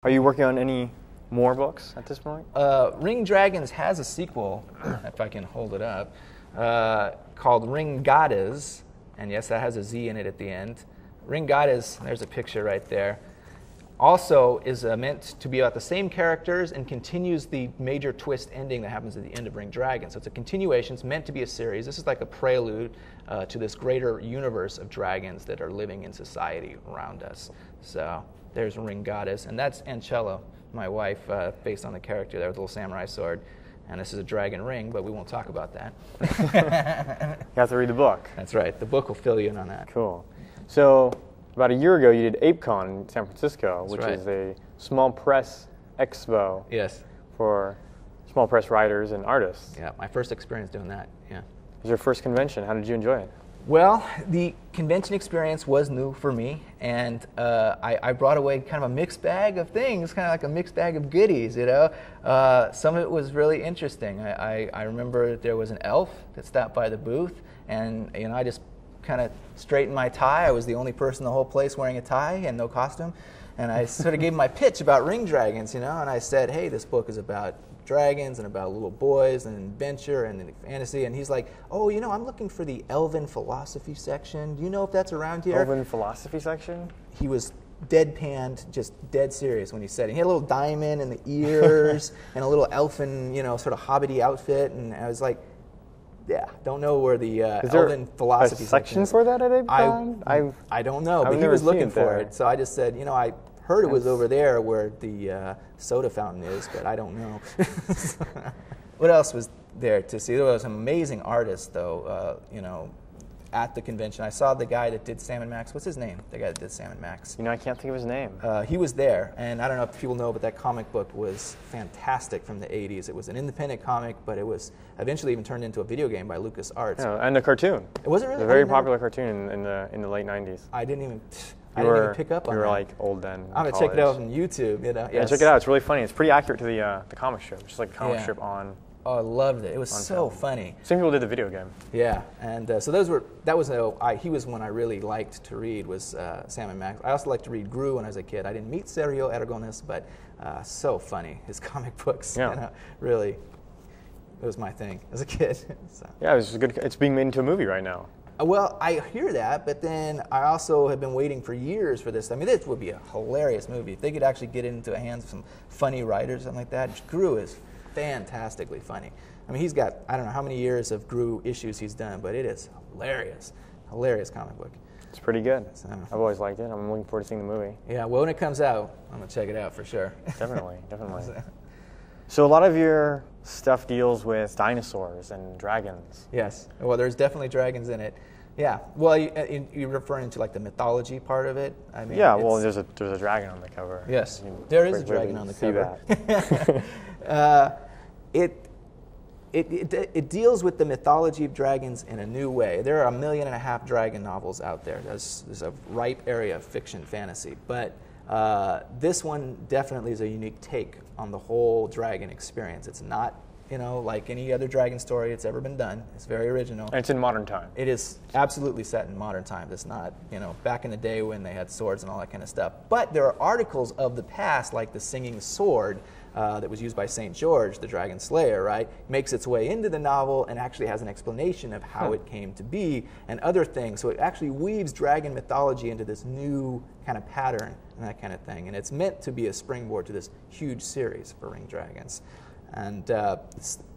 Are you working on any more books at this point? Ring Dragons has a sequel, if I can hold it up, called Ring Goddess, and yes, that has a Z in it at the end. Ring Goddess, there's a picture right there, also is meant to be about the same characters and continues the major twist ending that happens at the end of Ring Dragon. So it's a continuation. It's meant to be a series. This is like a prelude to this greater universe of dragons that are living in society around us. So there's Ring Goddess, and that's Ancella, my wife, based on the character there with a little samurai sword. And this is a dragon ring, but we won't talk about that. You have to read the book. That's right. The book will fill you in on that. Cool. So about a year ago, you did ApeCon in San Francisco, which is a small press expo. Yes. For small press writers and artists. Yeah, my first experience doing that. Yeah. It was your first convention. How did you enjoy it? Well, the convention experience was new for me, and I brought away kind of a mixed bag of things, kind of like a mixed bag of goodies, you know. Some of it was really interesting. I remember there was an elf that stopped by the booth, and you know, I just kind of straightened my tie. I was the only person in the whole place wearing a tie and no costume, and I sort of gave him my pitch about ring dragons, you know, and I said, hey, this book is about dragons and about little boys and adventure and fantasy, and he's like, oh, you know, I'm looking for the elven philosophy section. Do you know if that's around here? Elven philosophy section? He was deadpanned, just dead serious when he said it. He had a little diamond in the ears and a little elfin, you know, sort of hobbity outfit, and I was like, yeah, don't know where the elven philosophy section is. For that at ApeCon? I don't know, but he was looking for it, so I just said, you know, I heard it was over there where the soda fountain is, but I don't know. What else was there to see? There was some amazing artists, though, you know, at the convention. I saw the guy that did Sam & Max. What's his name? The guy that did Sam & Max. You know, I can't think of his name. He was there, and I don't know if people know, but that comic book was fantastic from the 80s. It was an independent comic, but it was eventually even turned into a video game by LucasArts. Oh, and a cartoon. Was it really? It was a very popular cartoon in the late 90s. I didn't even pick up on that. You were like old then. I'm going to check it out on YouTube. You know? Yeah, check it out. It's really funny. It's pretty accurate to the comic strip. Just like a comic strip on. Oh, I loved it. It was so funny. Same people did the video game. Yeah, and so he was one I really liked to read, was Sam & Max. I also liked to read Gru when I was a kid. I didn't meet Sergio Aragonés, but so funny. His comic books, yeah. You know, really, it was my thing as a kid. So. Yeah, it was good. It's being made into a movie right now. Well, I hear that, but then I also have been waiting for years for this. I mean, this would be a hilarious movie. If they could actually get it into the hands of some funny writers, something like that. Gru is fantastically funny. I mean, he's got, I don't know how many years of Gru issues he's done, but it is hilarious. Hilarious comic book. It's pretty good. So, I've always liked it. I'm looking forward to seeing the movie. Yeah, well, when it comes out, I'm going to check it out for sure. Definitely, definitely. So a lot of your stuff deals with dinosaurs and dragons. Yes. Well, there's definitely dragons in it. Yeah. Well, you're referring to like the mythology part of it. I mean, yeah. Well, there's a dragon on the cover. Yes, there is a dragon on the cover. That. It deals with the mythology of dragons in a new way. There are 1.5 million dragon novels out there. There's a ripe area of fiction fantasy, but this one definitely is a unique take on the whole dragon experience. It's not, you know, like any other dragon story that's ever been done. It's very original. And it's in modern time. It is absolutely set in modern time. It's not, you know, back in the day when they had swords and all that kind of stuff. But there are articles of the past, like the singing sword that was used by St. George, the dragon slayer, right? Makes its way into the novel and actually has an explanation of how it came to be and other things. So it actually weaves dragon mythology into this new kind of pattern and that kind of thing. And it's meant to be a springboard to this huge series for Ring Dragons. And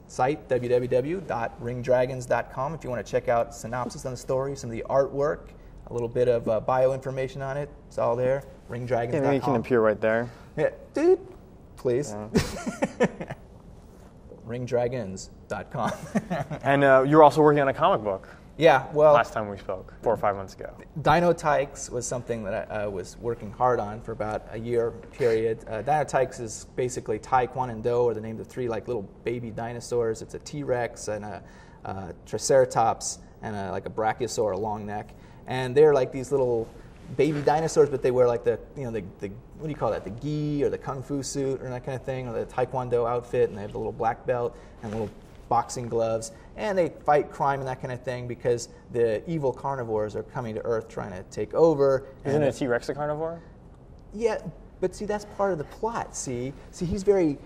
site www.ringdragons.com if you want to check out synopsis on the story, some of the artwork, a little bit of bio information on it. It's all there. Ringdragons.com. And you can appear right there. Yeah, dude, please. Yeah. Ringdragons.com. And you're also working on a comic book. Yeah, well, last time we spoke, 4 or 5 months ago. Dino Tykes was something that I was working hard on for about a year period. Dino Tykes is basically Taekwondo, or the names of 3 like little baby dinosaurs. It's a T-Rex and a Triceratops and like a Brachiosaur, a long neck, and they're like these little baby dinosaurs, but they wear like the what do you call that? The gi or the kung fu suit or that kind of thing, or the Taekwondo outfit, and they have the little black belt and little boxing gloves, and they fight crime and that kind of thing because the evil carnivores are coming to Earth trying to take over. Isn't a T-Rex a carnivore? Yeah, But see, that's part of the plot. See, he's very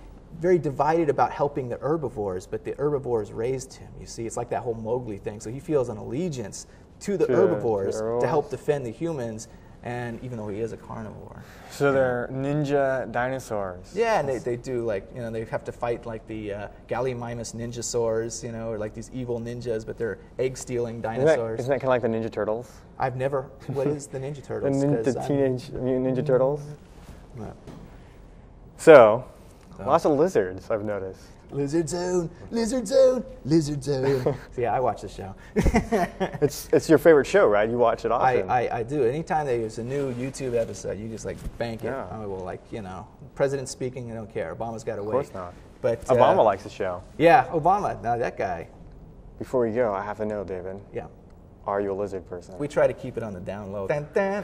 divided about helping the herbivores, but the herbivores raised him. You see, it's like that whole Mowgli thing. So he feels an allegiance to the herbivores to help defend the humans, and even though he is a carnivore. So they're ninja dinosaurs. Yeah, and they do, like, you know, they have to fight like the Gallimimus ninjasaurs, you know, or like these evil ninjas, but they're egg-stealing dinosaurs. Isn't that kind of like the Ninja Turtles? I've never. What is the Ninja Turtles? The Teenage Mutant Ninja Turtles. No. So, lots of lizards, I've noticed. Lizard zone, lizard zone, lizard zone. So yeah, I watch the show. It's your favorite show, right? You watch it often. I do. Anytime there's a new YouTube episode, you just like bank it. Yeah. I will, like, you know, president speaking, I don't care. Obama's got to wait. Of course not. But Obama likes the show. Yeah, Obama. Now that guy. Before we go, I have to know, David. Yeah. Are you a lizard person? We try to keep it on the down low. Dun, dun.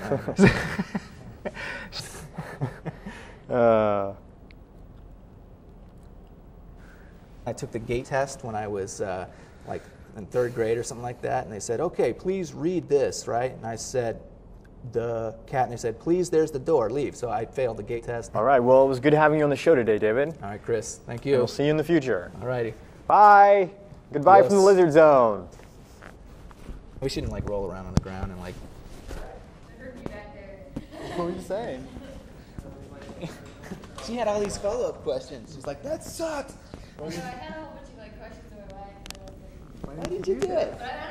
I took the gait test when I was like in 3rd grade or something like that, and they said, okay, please read this, right? And I said, the cat, and they said, please, there's the door, leave. So I failed the gait test. All right, well, it was good having you on the show today, David. All right, Chris, thank you. And we'll see you in the future. All righty. Bye. Goodbye from the lizard zone. We shouldn't like roll around on the ground and like. I heard you back there. What were you saying? She had all these follow-up questions. She's like, that sucked. I had a whole bunch of like questions in my mind. Why did you do it? But I don't